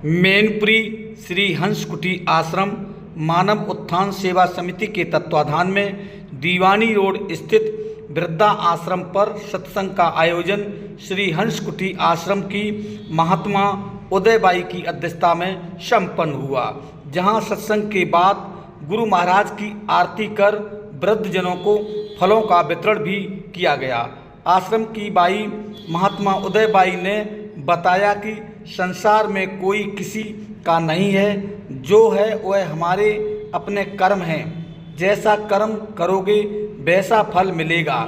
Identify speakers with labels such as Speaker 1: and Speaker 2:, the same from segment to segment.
Speaker 1: मैनपुरी श्री हंस कुटी आश्रम मानव उत्थान सेवा समिति के तत्वाधान में दीवानी रोड स्थित वृद्धा आश्रम पर सत्संग का आयोजन श्री हंस कुटी आश्रम की महात्मा उदयबाई की अध्यक्षता में संपन्न हुआ, जहां सत्संग के बाद गुरु महाराज की आरती कर वृद्धजनों को फलों का वितरण भी किया गया। आश्रम की बाई महात्मा उदयबाई ने बताया कि संसार में कोई किसी का नहीं है, जो है वह हमारे अपने कर्म हैं। जैसा कर्म करोगे वैसा फल मिलेगा।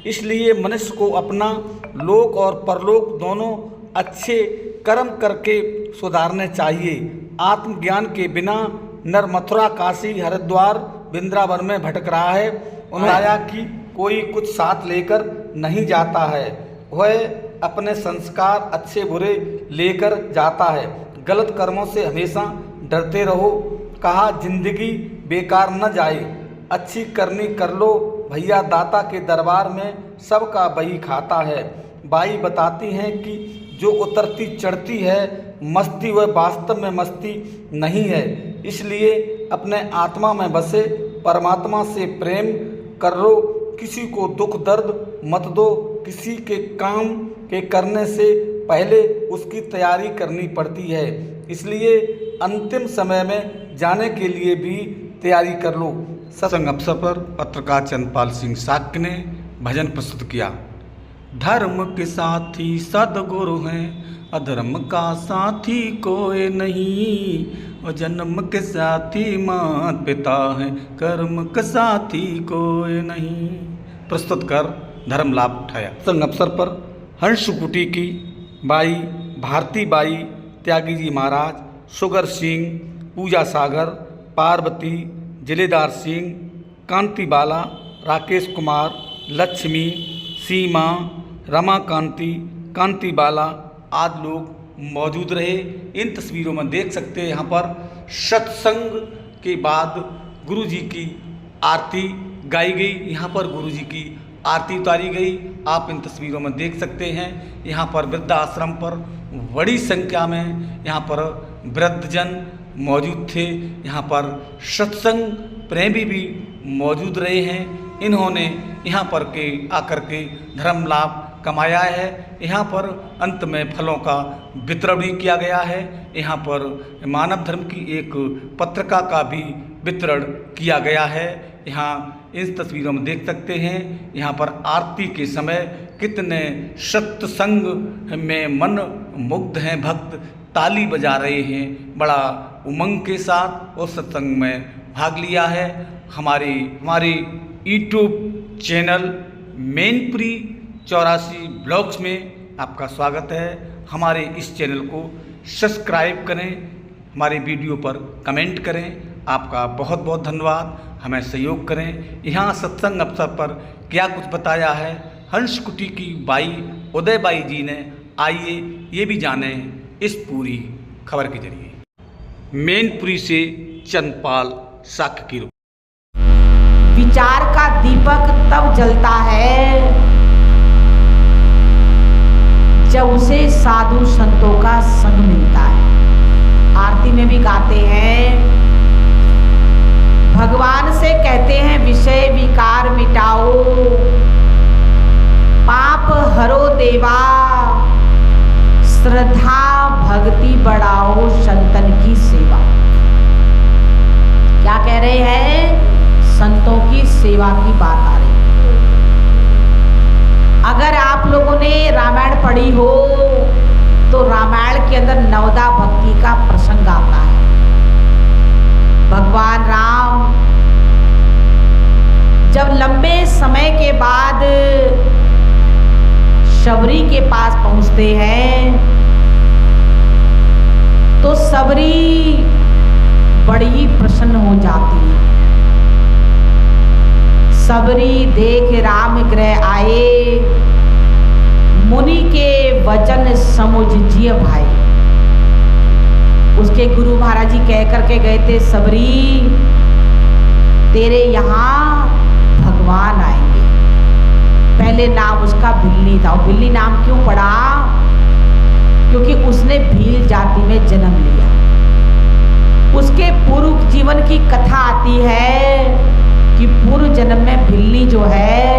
Speaker 1: इसलिए मनुष्य को अपना लोक और परलोक दोनों अच्छे कर्म करके सुधारने चाहिए। आत्मज्ञान के बिना नर मथुरा, काशी, हरिद्वार, वृंदावन में भटक रहा है। उन्होंने बताया कि कोई कुछ साथ लेकर नहीं जाता है, वह अपने संस्कार अच्छे बुरे लेकर जाता है। गलत कर्मों से हमेशा डरते रहो। कहा जिंदगी बेकार न जाए, अच्छी करनी कर लो भैया, दाता के दरबार में सबका बही खाता है। बाई बताती हैं कि जो उतरती चढ़ती है मस्ती, वह वास्तव में मस्ती नहीं है। इसलिए अपने आत्मा में बसे परमात्मा से प्रेम कर लो। किसी को दुख दर्द मत दो। किसी के काम के करने से पहले उसकी तैयारी करनी पड़ती है, इसलिए अंतिम समय में जाने के लिए भी तैयारी कर लो। सत्संग अवसर पर पत्रकार चंद्रपाल सिंह साक्य ने भजन प्रस्तुत किया। धर्म के साथी सद्गुरु हैं, अधर्म का साथी कोई नहीं। और जन्म के साथी माता पिता हैं, कर्म का साथी कोई नहीं। प्रस्तुत कर धर्म लाभ उठाया। सत्संग अवसर पर हंस कुटी की बाई भारती बाई, त्यागी जी महाराज, सुगर सिंह, पूजा सागर, पार्वती, जिलेदार सिंह, कांति बाला, राकेश कुमार, लक्ष्मी, सीमा, रमाकांति, कांति बाला आदि लोग मौजूद रहे। इन तस्वीरों में देख सकते हैं, यहाँ पर सत्संग के बाद गुरु जी की आरती गाई गई। यहाँ पर गुरु जी की आरती उतारी गई। आप इन तस्वीरों में देख सकते हैं। यहाँ पर वृद्धा आश्रम पर बड़ी संख्या में यहाँ पर वृद्धजन मौजूद थे। यहाँ पर सत्संग प्रेमी भी मौजूद रहे हैं। इन्होंने यहाँ पर के आकर के धर्म लाभ कमाया है। यहाँ पर अंत में फलों का वितरण भी किया गया है। यहाँ पर मानव धर्म की एक पत्रिका का भी वितरण किया गया है। यहाँ इस तस्वीरों में देख सकते हैं, यहाँ पर आरती के समय कितने सत्संग में मन मुग्ध हैं भक्त, ताली बजा रहे हैं। बड़ा उमंग के साथ उस सत्संग में भाग लिया है। हमारे यूट्यूब चैनल मैनपुरी 84 ब्लॉग्स में आपका स्वागत है। हमारे इस चैनल को सब्सक्राइब करें, हमारे वीडियो पर कमेंट करें। आपका बहुत बहुत धन्यवाद। हमें सहयोग करें। यहाँ सत्संग अवसर पर क्या कुछ बताया है हंस कुटी की बाई उदयबाई जी ने, आइए ये भी जाने इस पूरी खबर के जरिए। मैनपुरी से चंद्रपाल साक्य की रिपोर्ट।
Speaker 2: विचार का दीपक तब जलता है जब उसे साधु संतों का संग मिलता है। आरती में भी गाते हैं, भगवान से कहते हैं विषय विकार मिटाओ, पाप हरो देवा, श्रद्धा भक्ति बढ़ाओ, संतन की सेवा। क्या कह रहे हैं? संतों की सेवा की बात आ रही है। अगर आप लोगों ने रामायण पढ़ी हो तो रामायण के अंदर नवदा भक्ति का प्रसंग आता है। भगवान राम जब लंबे समय के बाद शबरी के पास पहुंचते हैं तो शबरी बड़ी प्रसन्न हो जाती है। शबरी देख राम गृह आए, मुनि के वचन समुझ जिय भाई। उसके गुरु महाराज जी कह करके गए थे, शबरी तेरे यहाँ भगवान आएंगे। पहले नाम उसका भिल्ली था। भिल्ली नाम क्यों पड़ा? क्योंकि उसने भील जाति में जन्म लिया। उसके पूर्व जीवन की कथा आती है कि पूर्व जन्म में बिल्ली जो है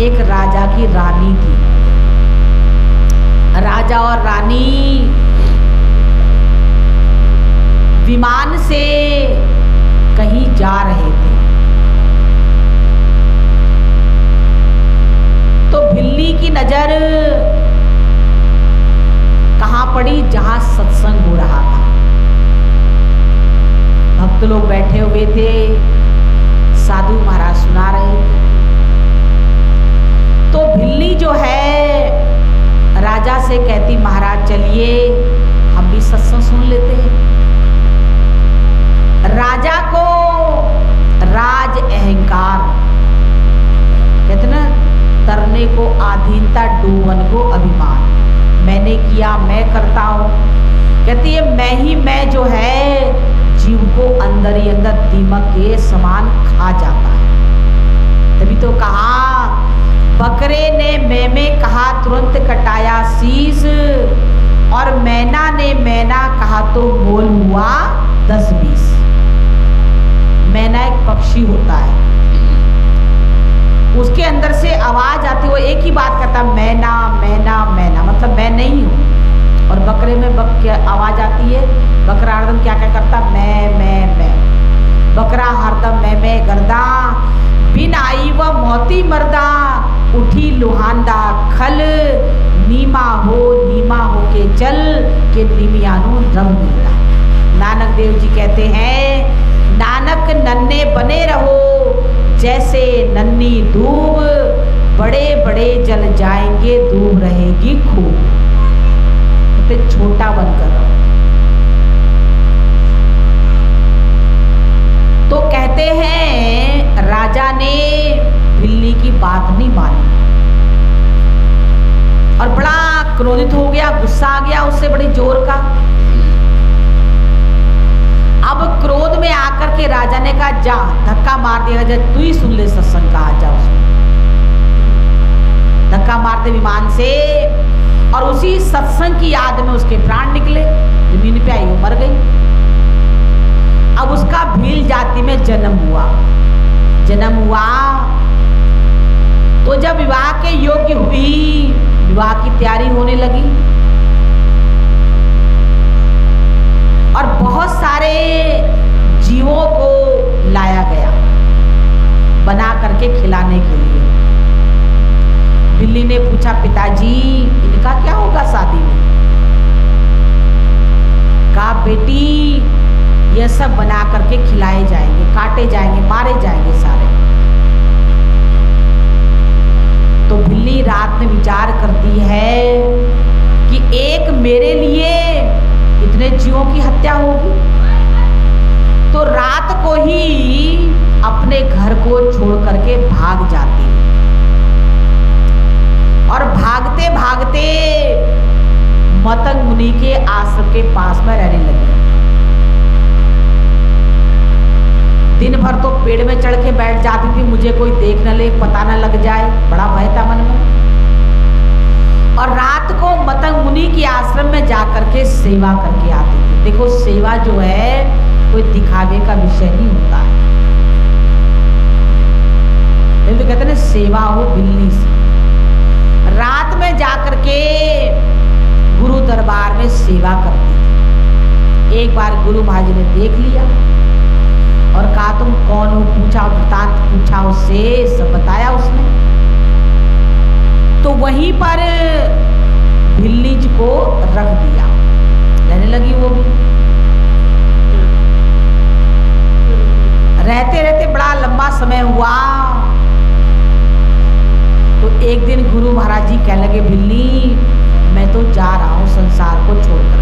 Speaker 2: एक राजा की रानी थी। राजा और रानी विमान से कहीं जा रहे थे, तो बिल्ली की नजर कहाँ पड़ी? जहां सत्संग हो रहा था। भक्त लोग बैठे हुए थे, साधु महाराज सुना रहे थे। तो बिल्ली जो है राजा से कहती, महाराज चलिए हम भी सत्संग सुन लेते हैं। राजा को राज अहंकार कहते ना, तरने को आधीनता, डूबन को अभिमान। मैंने किया, मैं करता हूं। कहती है मैं ही मैं जो है जीव को अंदर ही अंदर दीमक के समान खा जाता है। तभी तो कहा, बकरे ने मैं कहा तुरंत कटाया शीश, और मैना ने मैना कहा तो मोल हुआ 10-20। मैना एक पक्षी होता है, उसके अंदर से आवाज आती, वो एक ही बात करता, मैना मैना मैना, मतलब मैं नहीं हूँ। और बकरे में आवाज आती है, बकरा हरदम क्या क्या करता, मैं। बकरा हरदम मैं गर्दा, बिन आई व मोती मर्दा, उठी लुहांदा खल, नीमा हो के चल के निमियानु रंग मिलता। नानक देव जी कहते हैं, नानक नन्हे बने रहो जैसे नन्ही दूब, बड़े बड़े जल जाएंगे दूब रहेगी खूब। तो छोटा बनकर रहो। तो कहते हैं राजा ने बिल्ली की बात नहीं मानी और बड़ा क्रोधित हो गया, गुस्सा आ गया उससे बड़ी जोर का। अब क्रोध में आकर के राजा ने कहा, जा धक्का मार दिया जाए, तू ही सुन ले सत्संग का, आ जा। उसको धक्का मार दे विमान से, और उसी सत्संग की याद में उसके प्राण निकले, जमीन पे आई, वो मर गई। अब उसका भील जाति में जन्म हुआ। तो जब विवाह के योग्य हुई, विवाह की तैयारी होने लगी और बहुत सारे जीवों को लाया गया बना करके खिलाने के लिए। बिल्ली ने पूछा, पिताजी इनका क्या होगा शादी में? कहा, बेटी ये सब बना करके खिलाए जाएंगे, काटे जाएंगे, मारे जाएंगे सारे। तो बिल्ली रात में विचार करती है कि एक मेरे लिए इतने जीवों की हत्या होगी, तो रात को ही अपने घर को छोड़ करके भाग जाती है और भागते भागते मतंग मुनि के आश्रम के पास में रहने लगी। दिन भर तो पेड़ में चढ़ के बैठ जाती थी, मुझे कोई देख न ले, पता न लग जाए, बड़ा भय था मन में। और रात को मतंग मुनि के आश्रम में जाकर के सेवा करके आती थी। देखो सेवा जो है कोई दिखावे का विषय नहीं होता है, तो कहते हैं सेवा हो बिल्ली से। रात में जाकर के गुरु दरबार में सेवा करती थी। एक बार गुरु महाराज ने देख लिया और कहा, तुम कौन हो? पूछा, वृतांत पूछा उससे, सब बताया उसने। तो वहीं पर बिल्ली को रख दिया, रहने लगी वो भी। रहते रहते बड़ा लंबा समय हुआ। तो एक दिन गुरु महाराज जी कहने लगे, बिल्ली मैं तो जा रहा हूं संसार को छोड़कर।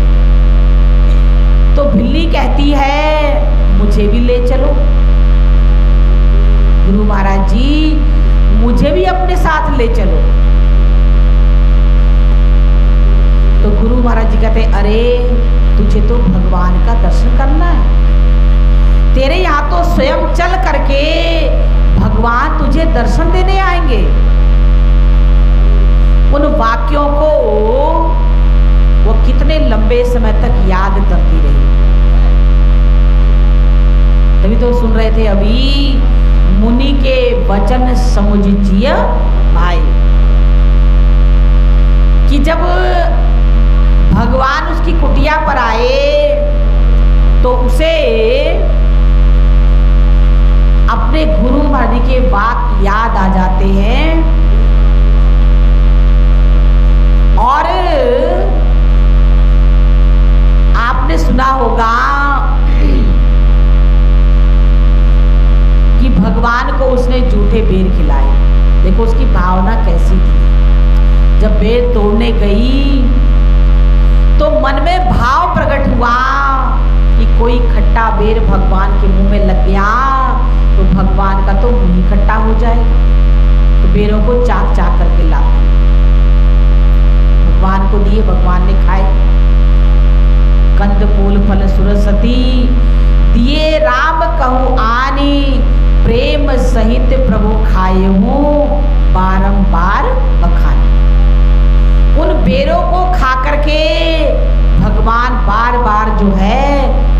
Speaker 2: तो बिल्ली कहती है, मुझे भी ले चलो। गुरु महाराज जी, मुझे भी अपने साथ ले चलो। तो गुरु महाराज जी कहते, अरे तुझे तो भगवान का दर्शन करना है, तेरे यहाँ तो स्वयं चल करके भगवान तुझे दर्शन देने आएंगे। उन वाक्यों को वो कितने लंबे समय तक याद करती रही। जो सुन रहे थे अभी, मुनि के वचन समुझिए भाई, कि जब भगवान उसकी कुटिया पर आए तो उसे अपने गुरु महाराज के वाक्य याद आ जाते हैं और आपने सुना होगा कि भगवान को उसने जूठे बेर खिलाए। देखो उसकी भावना कैसी थी। जब बेर तोड़ने गई तो मन में भाव प्रकट हुआ कि कोई खट्टा बेर भगवान के मुंह में लग गया तो भगवान का तो मुंह ही खट्टा हो जाएगा। तो बेरों को चाक चाक करके लाते, भगवान को दिए, भगवान ने खाए। कंद फूल फल सुरसती दिए राम कहूँ आनी, प्रेम सहित प्रभु खाए हूँ बारंबार बखानी। उन बेरों को खा करके भगवान बार बार जो है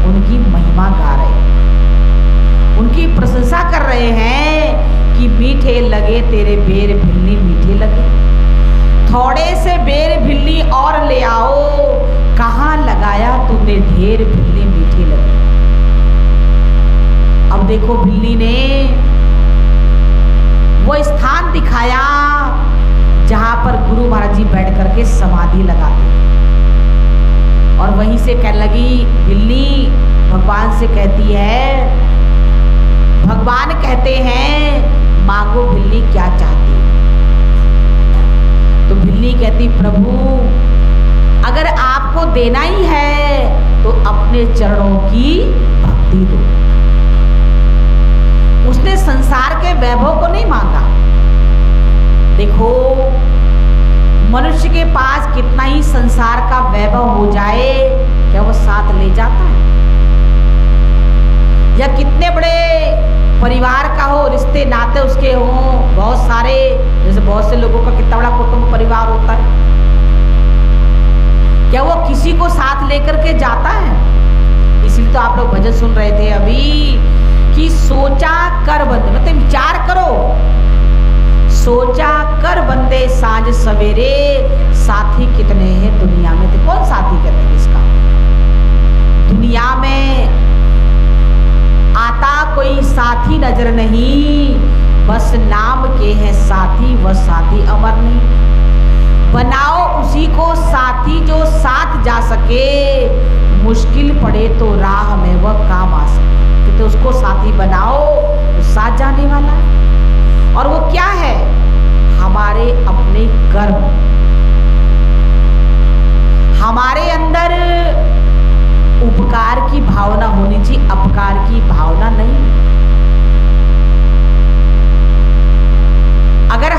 Speaker 2: उनकी महिमा गा रहे हैं, उनकी प्रशंसा कर रहे हैं कि मीठे लगे तेरे बेर भिल्ली मीठे लगे, थोड़े से बेर भिल्ली और ले आओ, कहाँ लगाया तूने ढेर भिल्ली मीठे लगे। अब देखो भिल्ली ने वो स्थान दिखाया जहां पर गुरु महाराज जी बैठ करके समाधि लगाते और वहीं से कहने लगी भिल्ली, भगवान से कहती है, भगवान कहते हैं मांगो भिल्ली क्या चाहती। तो भिल्ली कहती, प्रभु अगर आपको देना ही है तो अपने चरणों की भक्ति दो। उसने संसार के वैभव को नहीं मांगा। देखो मनुष्य के पास कितना ही संसार का वैभव हो जाए, क्या वो साथ ले जाता है? या कितने बड़े परिवार का हो, रिश्ते नाते उसके हो, बहुत सारे, जैसे बहुत से लोगों का कितना बड़ा कुटुंब परिवार होता है, क्या वो किसी को साथ लेकर के जाता है? इसलिए तो आप लोग भजन सुन रहे थे अभी कि सोचा कर बंदे, मतलब विचार करो, सोचा कर बंदे साँझ सवेरे, साथी कितने हैं दुनिया में। तो कौन साथी कहते हैं इसका? दुनिया में आता कोई साथी नजर नहीं, बस नाम के हैं साथी, वह साथी अमर नहीं। बनाओ उसी को साथी जो साथ जा सके, मुश्किल पड़े तो राह में वह काम आ सके। तो उसको साथी बनाओ तो साथ जाने वाला है। और वो क्या है? हमारे अपने कर्म, हमारे अंदर उपकार की भावना होनी चाहिए, अपकार की भावना नहीं। अगर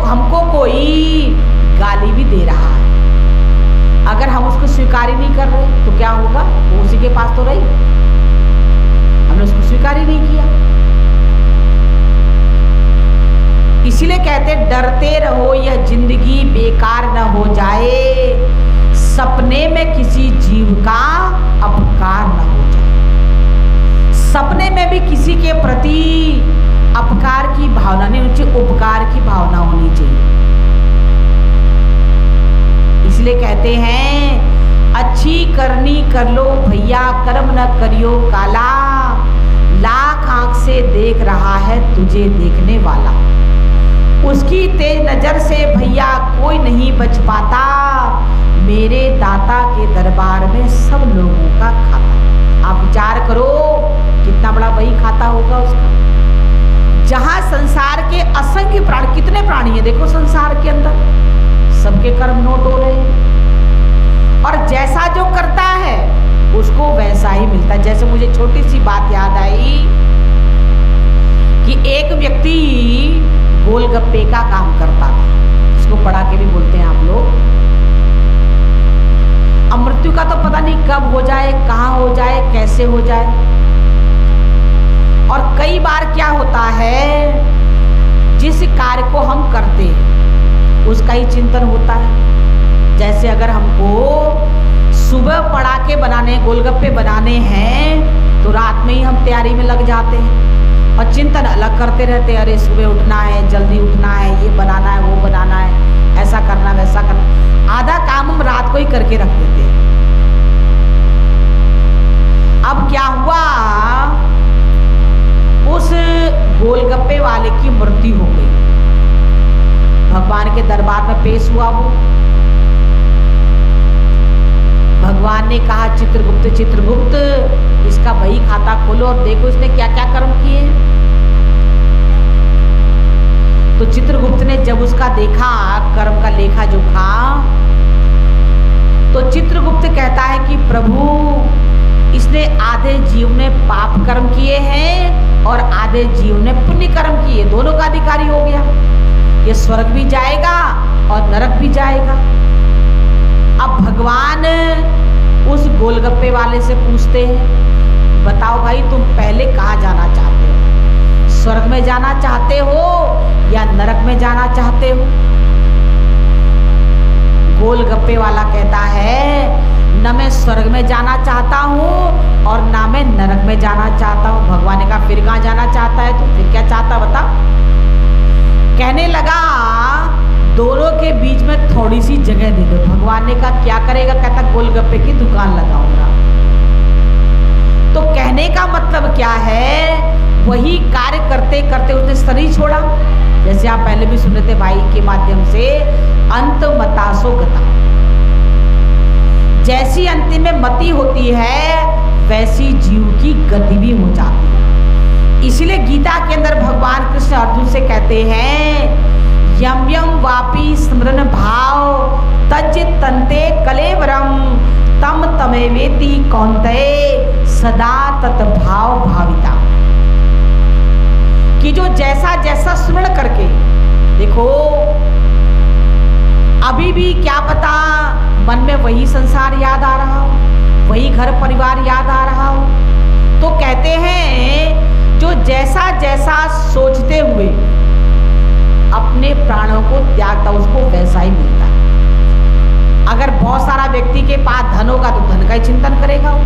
Speaker 2: हमको कोई गाली भी दे रहा है, अगर हम उसको स्वीकार ही नहीं कर रहे तो क्या होगा? वो उसी के पास तो रही, हमने उसको स्वीकार ही नहीं किया। इसीलिए कहते डरते रहो यह जिंदगी बेकार न हो जाए, सपने में किसी जीव का अपकार न हो जाए। सपने में भी किसी के प्रति अपकार की भावना नहीं होनी चाहिए, उपकार की भावना होनी चाहिए। इसलिए कहते हैं अच्छी करनी कर लो भैया, कर्म न करियो काला, लाख आंख से देख रहा है तुझे देखने वाला। उसकी तेज नजर से भैया कोई नहीं बच पाता, मेरे दाता के दरबार में सब लोगों का खाता। आप विचार करो कितना बड़ा वही खाता होगा उसका। जहां संसार के असंख्य प्राणी, कितने प्राणी हैं देखो संसार के अंदर, सबके कर्म नोट हो रहे हैं और जैसा जो करता है उसको वैसा ही मिलता है। जैसे मुझे छोटी सी बात याद आई कि एक व्यक्ति गोलगप्पे का काम करता था, इसको पढ़ा के भी बोलते हैं आप लोग। अब मृत्यु का तो पता नहीं कब हो जाए, कहाँ हो जाए, कैसे हो जाए। और कई बार क्या होता है, जिस कार्य को हम करते हैं उसका ही चिंतन होता है। जैसे अगर हमको सुबह पड़ाके बनाने, गोलगप्पे बनाने हैं तो रात में ही हम तैयारी में लग जाते हैं और चिंतन अलग करते रहते हैं। अरे सुबह उठना है, जल्दी उठना है, ये बनाना है, वो बनाना है, ऐसा करना वैसा करना। आधा काम हम रात को ही करके रख देते हैं। अब क्या हुआ, उस गोलगप्पे वाले की मृत्यु हो गई। भगवान के दरबार में पेश हुआ वो। भगवान ने कहा चित्रगुप्त चित्रगुप्त, इसका बही खाता खोलो और देखो इसने क्या क्या कर्म किए। तो चित्रगुप्त ने जब उसका देखा कर्म का लेखा जोखा, तो चित्रगुप्त कहता है कि प्रभु इसने आधे जीव ने पाप कर्म किए हैं और आधे जीव ने पुण्य कर्म किए, दोनों का अधिकारी हो गया। ये स्वर्ग भी जाएगा और नरक भी जाएगा। अब भगवान उस गोलगप्पे वाले से पूछते हैं, बताओ भाई तुम पहले कहाँ जाना चाहते हो, स्वर्ग में जाना चाहते हो या नरक में जाना चाहते हो? गोलगप्पे वाला कहता है न मैं स्वर्ग में जाना चाहता हूँ और ना मैं नरक में जाना चाहता हूँ। भगवान ने कहा फिर कहाँ जाना चाहता है तू, फिर क्या चाहता बता? कहने लगा दोनों के बीच में थोड़ी सी जगह दे दो। भगवान ने कहा क्या करेगा? कहता गोलगप्पे की दुकान लगाऊंगा। तो कहने का मतलब क्या है, वही कार्य करते करते उसने शरीर छोड़ा। जैसे आप पहले भी सुन रहे थे भाई के माध्यम से, अंत मतासो गता, जैसी अंतिम में मति होती है वैसी जीव की गति भी हो जाती है। इसलिए गीता के अंदर भगवान कृष्ण अर्जुन से कहते हैं यम यम वापी स्मरण भाव तज तंते कलेवरम तम तमेवेति कौन्तेय सदा तत्भाव भाविता। कि जो जैसा जैसा स्मरण करके देखो, अभी भी क्या पता मन में वही संसार याद आ रहा हो, वही घर परिवार याद आ रहा हो। तो कहते हैं जो जैसा जैसा सोचते हुए अपने प्राणों को त्यागता उसको वैसा ही मिलता है। अगर बहुत सारा व्यक्ति के पास धन होगा तो धन का ही चिंतन करेगा वो।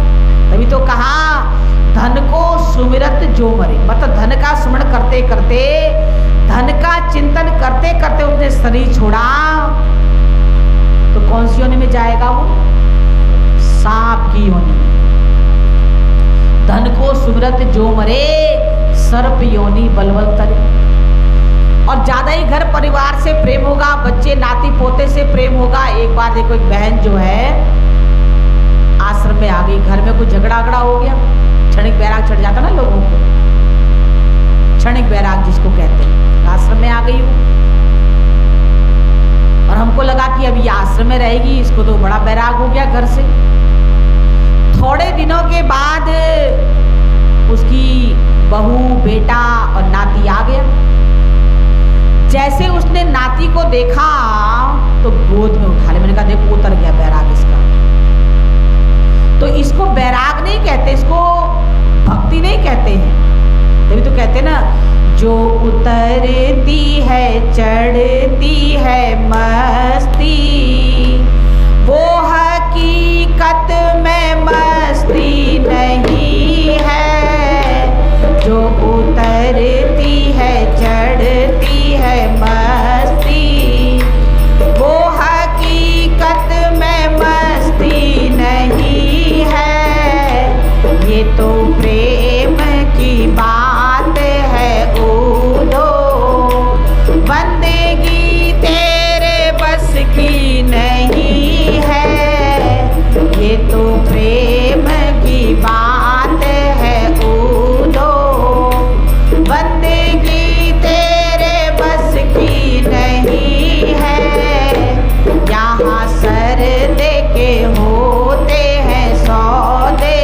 Speaker 2: तभी तो कहा धन को सुमिरत जो मरे, मतलब धन का स्मरण करते करते, धन का चिंतन करते करते उसने शरीर छोड़ा तो कौन सी योनि में जाएगा वो? सांप की योनि में। धन को सुमिरत जो मरे सर्प योनि बलवल तरे। और ज्यादा ही घर परिवार से प्रेम होगा, बच्चे नाती पोते से प्रेम होगा। एक बार देखो एक बहन जो है आश्रम में आ गई, घर में कुछ झगड़ा हो गया, क्षणिक वैराग चढ़ जाता ना लोगों को, क्षणिक वैराग जिसको कहते हैं। आश्रम में आ गई वो और हमको लगा कि अब ये आश्रम में रहेगी, इसको तो बड़ा वैराग हो गया घर से। थोड़े दिनों के बाद उसकी बहू बेटा और नाती आ गया। जैसे उसने नाती को देखा तो गोद में उठा ले। मैंने कहा देखो उतर गया वैराग इसका। तो इसको वैराग नहीं कहते, इसको भक्ति नहीं कहते हैं। तभी तो कहते ना जो उतरती है चढ़ती है मस्ती, वो हकीकत में मस्ती नहीं है। जो उतरती है चढ़ती है मस्ती, वो हकीकत में मस्ती नहीं है। ये तो प्रेम की बात है उदो, बंदगी तेरे बस की नहीं है। ये तो प्रेम की बात है उदो, बंदगी तेरे बस की नहीं है। यहाँ सर दे के होते हैं सौदे,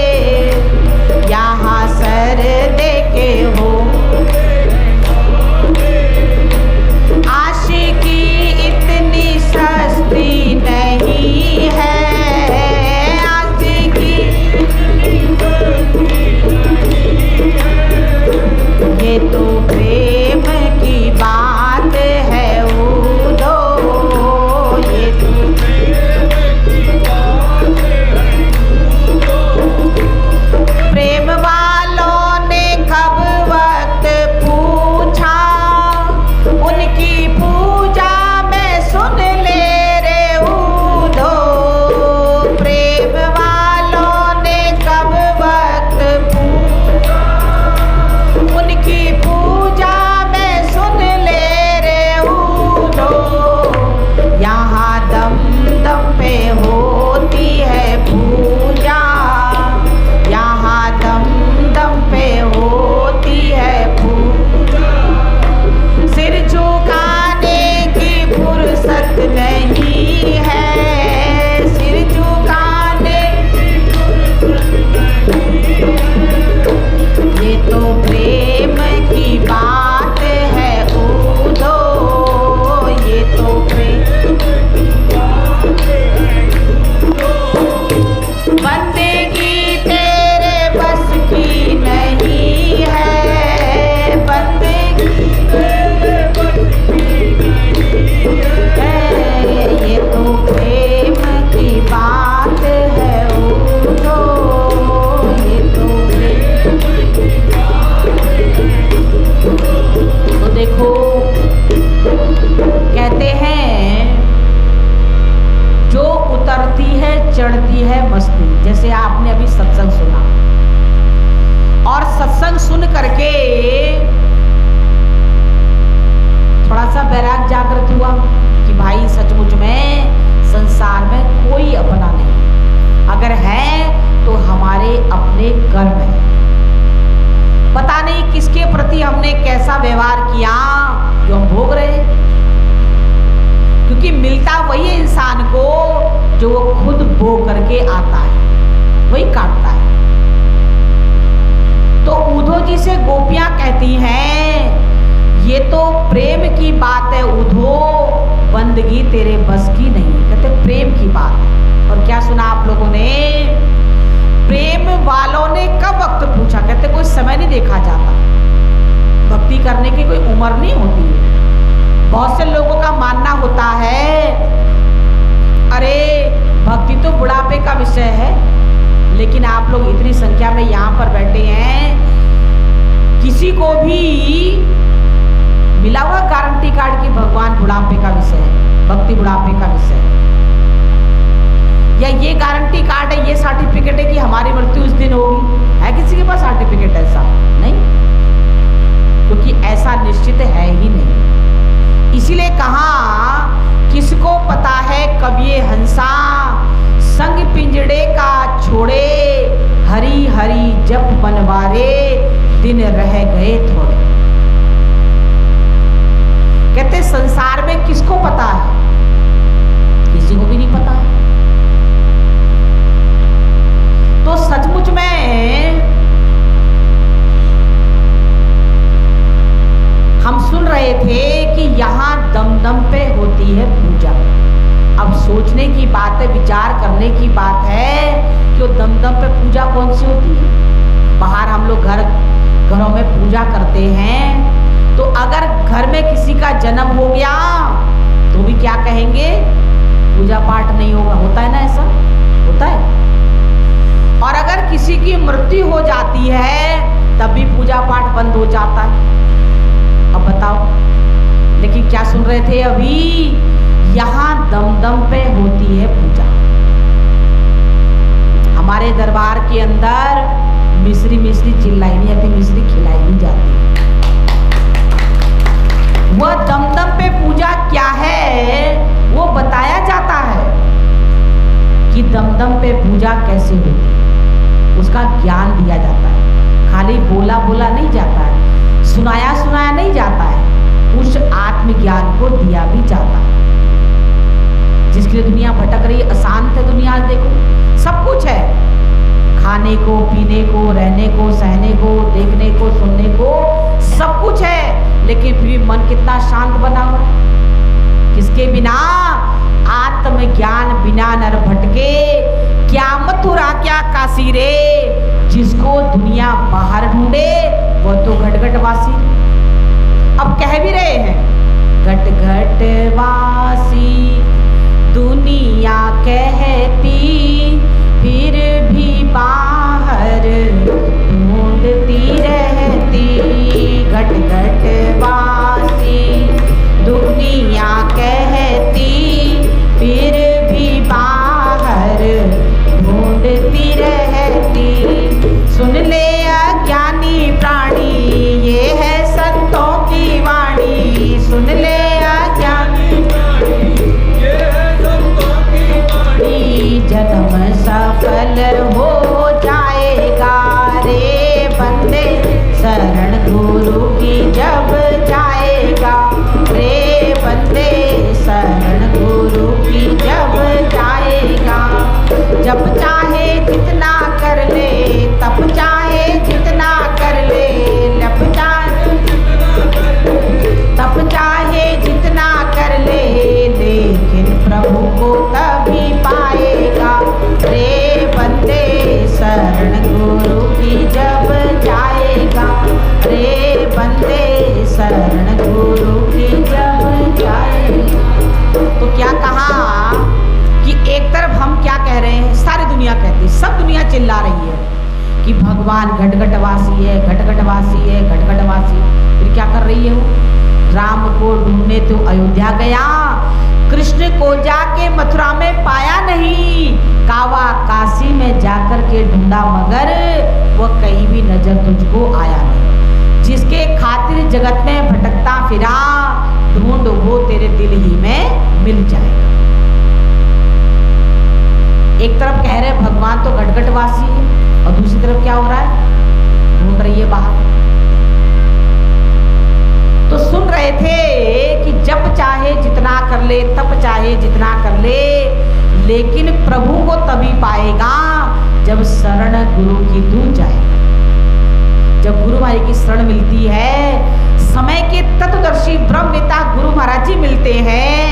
Speaker 2: यहाँ सर दे के हो आशिकी इतनी सस्ती नहीं है। आशिकी आपने अभी सत्संग सुना और सत्संग सुन करके थोड़ा सा वैराग जागृत हुआ कि भाई सचमुच में संसार में कोई अपना नहीं, अगर है तो हमारे अपने कर्म है। पता नहीं किसके प्रति हमने कैसा व्यवहार किया जो हम भोग रहे हैं, क्योंकि मिलता वही है इंसान को जो वो खुद बो करके आता है, वही काटता है। तो उद्धव जी से गोपियां कहती हैं ये तो प्रेम की बात है उद्धव, बंदगी तेरे बस की नहीं। कहते प्रेम की बात है। और क्या सुना आप लोगों ने, प्रेम वालों ने कब वक्त पूछा, कहते कोई समय नहीं देखा जाता, भक्ति करने की कोई उम्र नहीं होती है। बहुत से लोगों का मानना होता है अरे भक्ति तो बुढ़ापे का विषय है, लेकिन आप लोग इतनी संख्या में यहाँ पर बैठे हैं, किसी को भी मिला हुआ गारंटी कार्ड कि भगवान बुढ़ापे का विषय है, भक्ति बुढ़ापे का विषय है, या ये गारंटी कार्ड है, ये सर्टिफिकेट है कि हमारी मृत्यु उस दिन होगी? है किसी के पास सर्टिफिकेट ऐसा? नहीं, क्योंकि ऐसा निश्चित है ही नहीं। इसीलिए कहा किसको पता है कब ये हंसा संग पिंजड़े का छोड़े, हरी हरी जप बनवारे दिन रह गए थोड़े। कहते संसार में किसको पता है, किसी को भी नहीं पता है। तो सचमुच में हम सुन रहे थे कि यहाँ दम दम पे होती है पूजा। अब सोचने की बात है, विचार करने की बात है कि वो दम दम पे पूजा कौन सी होती है। बाहर हम लोग घरों में पूजा करते हैं, तो अगर घर में किसी का जन्म हो गया तो भी क्या कहेंगे, पूजा पाठ नहीं होगा। होता है ना, ऐसा होता है। और अगर किसी की मृत्यु हो जाती है तब भी पूजा पाठ बंद हो जाता है। अब बताओ, लेकिन क्या सुन रहे थे अभी, यहाँ दम दम पे होती है पूजा। हमारे दरबार के अंदर मिश्री मिश्री चिल्लाई नहीं जाती, मिश्री खिलाई नहीं जाती। वह दमदम पे पूजा क्या है वो बताया जाता है कि दमदम पे पूजा कैसे होती, उसका ज्ञान दिया जाता है। खाली बोला बोला नहीं जाता है, सुनाया सुनाया नहीं जाता है, उस आत्मज्ञान को दिया भी जाता है। जिसके लिए दुनिया भटक रही, अशांत है दुनिया, देखो सब कुछ है, खाने को, पीने को, रहने को, सहने को, देखने को, सुनने को, सब कुछ है, लेकिन फिर भी मन कितना शांत बना हुआ है। किसके बिना, आत्मज्ञान बिना नर भटके, क्या मथुरा क्या काशी रे, जिसको दुनिया बाहर ढूंढे वो तो घट घट वासी। अब कह भी रहे हैं घट घट वासी दुनिया कहती, फिर भी बाहर ढूंढती रहती। घट घट वासी दुनिया कहती, फिर भी बाहर ढूंढती रहती। सुन ले अज्ञानी प्राणी, ये है संतों की वाणी। सुन ले अज्ञानी प्राणी, ये है संतों की वाणी। जन्म सफल हो जाएगा रे बंदे, शरण गुरु की जब जाएगा रे बंदे, शरण गुरु की जब जाएगा। जब चाहे जितना कर ले, तब चाहे जितना कर ले, लब चाहे तब चाहे जितना कर ले, लेकिन प्रभु को तभी पाएगा रे बंदे, शरण गुरु की जब जाएगा रे बंदे, शरण गुरु की जब जाएगा। तो क्या कहा कि एक तरफ हम क्या कह रहे हैं, सारी दुनिया कहती, सब दुनिया चिल्ला रही है कि भगवान घट घट वासी है, घट घट वासी है, घट घट वासी। फिर क्या कर रही है वो, राम को ढूंढने तो अयोध्या गया, कृष्ण को जाके मथुरा में पाया नहीं, कावा काशी में जाकर के ढूंढा मगर वह कहीं भी नजर तुझको आया नहीं। जिसके खातिर जगत में भटकता फिरा, ढूंढ वो तेरे दिल ही में मिल जाएगा। एक तरफ कह रहे भगवान तो घटघटवासी है, और दूसरी तरफ क्या हो रहा है, ढूंढ रही है बाहर। तो सुन रहे थे कि जप चाहे जितना कर ले, तप चाहे जितना कर ले, लेकिन प्रभु को तभी पाएगा जब शरण गुरु की तू जाएगा। जब गुरु महाराज की शरण मिलती है, समय के तत्वदर्शी ब्रह्मवेता गुरु महाराज जी मिलते हैं,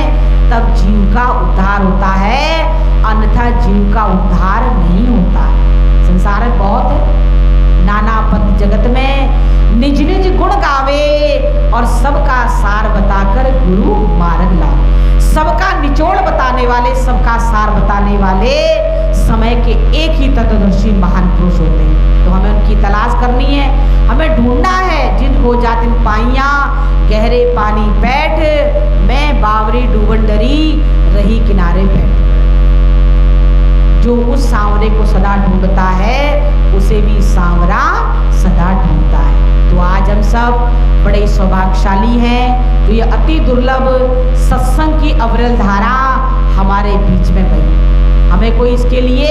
Speaker 2: तब जीव का उद्धार होता है, अन्यथा जीव का उद्धार नहीं होता। संसार में बहुत है, नाना पद जगत में निज निज गुण गावे, और सबका सार बताकर गुरु मार्ग लावे। सबका निचोड़ बताने वाले, सबका सार बताने वाले समय के एक ही तत्वदर्शी महान पुरुष होते हैं। तो हमें उनकी तलाश करनी है, हमें ढूंढना है। जिन हो जातिन पाइया गहरे पानी बैठ, मैं बावरी डूबन डरी रही किनारे बैठ। जो उस सांवरे को सदा ढूंढता है, उसे भी सांवरा सदा ढूंढता है। तो आज हम सब बड़े सौभाग्यशाली हैं, तो ये अति दुर्लभ सत्संग की अविरल धारा हमारे बीच में बही। हमें कोई इसके लिए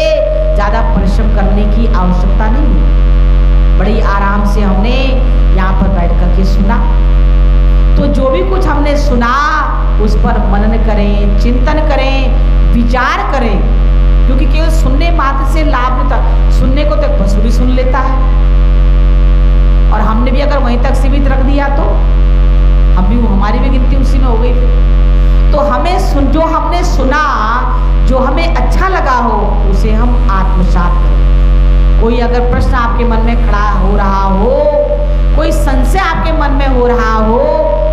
Speaker 2: ज़्यादा परिश्रम करने की आवश्यकता नहीं है। बड़ी आराम से हमने यहाँ पर बैठ करके सुना। तो जो भी कुछ हमने सुना उस पर मनन करें, चिंतन करें, विचार करें, क्योंकि केवल सुनने मात्र से लाभ नहीं था। सुनने को तो पशु भी सुन लेता है, और हमने भी अगर वहीं तक सीमित रख दिया तो हम भी, हमारी भी गिनती उसी में हो गई। तो हमें जो हमने सुना, जो हमें अच्छा लगा हो, उसे हम आत्मसात करें। कोई अगर प्रश्न आपके मन में खड़ा हो रहा हो, कोई संशय आपके मन में हो रहा हो,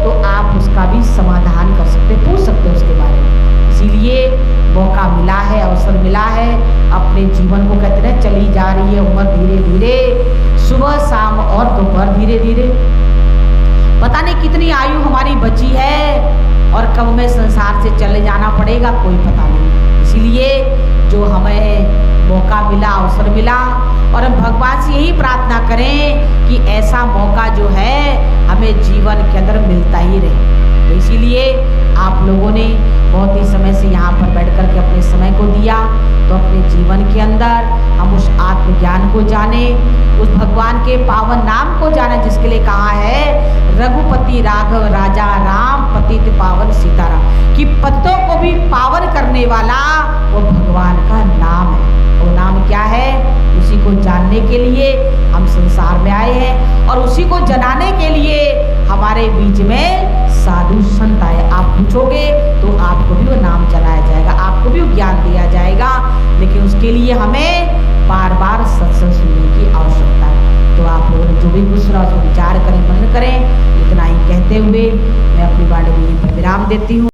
Speaker 2: तो आप उसका भी समाधान कर सकते, पूछ सकते उसके बारे में। इसीलिए मौका मिला है, अवसर मिला है, अपने जीवन को कहते हैं चली जा रही है उम्र धीरे धीरे, सुबह शाम और दोपहर धीरे धीरे। पता नहीं कितनी आयु हमारी बची है, और कब हमें संसार से चले जाना पड़ेगा कोई पता नहीं। इसीलिए जो हमें मौका मिला, अवसर मिला, और हम भगवान से यही प्रार्थना करें कि ऐसा मौका जो है हमें जीवन के अंदर मिलता ही रहे। तो इसीलिए आप लोगों ने बहुत ही समय से यहाँ पर बैठ कर के अपने समय को दिया, तो अपने जीवन के अंदर हम उस आत्मज्ञान को जाने, उस भगवान के पावन नाम को जाने, जिसके लिए कहा है रघुपति राघव राजा राम पतित पावन सीताराम, कि पतितों को भी पावन करने वाला वो भगवान का नाम है। वो नाम क्या है, उसी को जानने के लिए हम संसार में आए हैं, और उसी को जनाने के लिए हमारे बीच में साधु संत आए। आप पूछोगे तो आपको भी वो नाम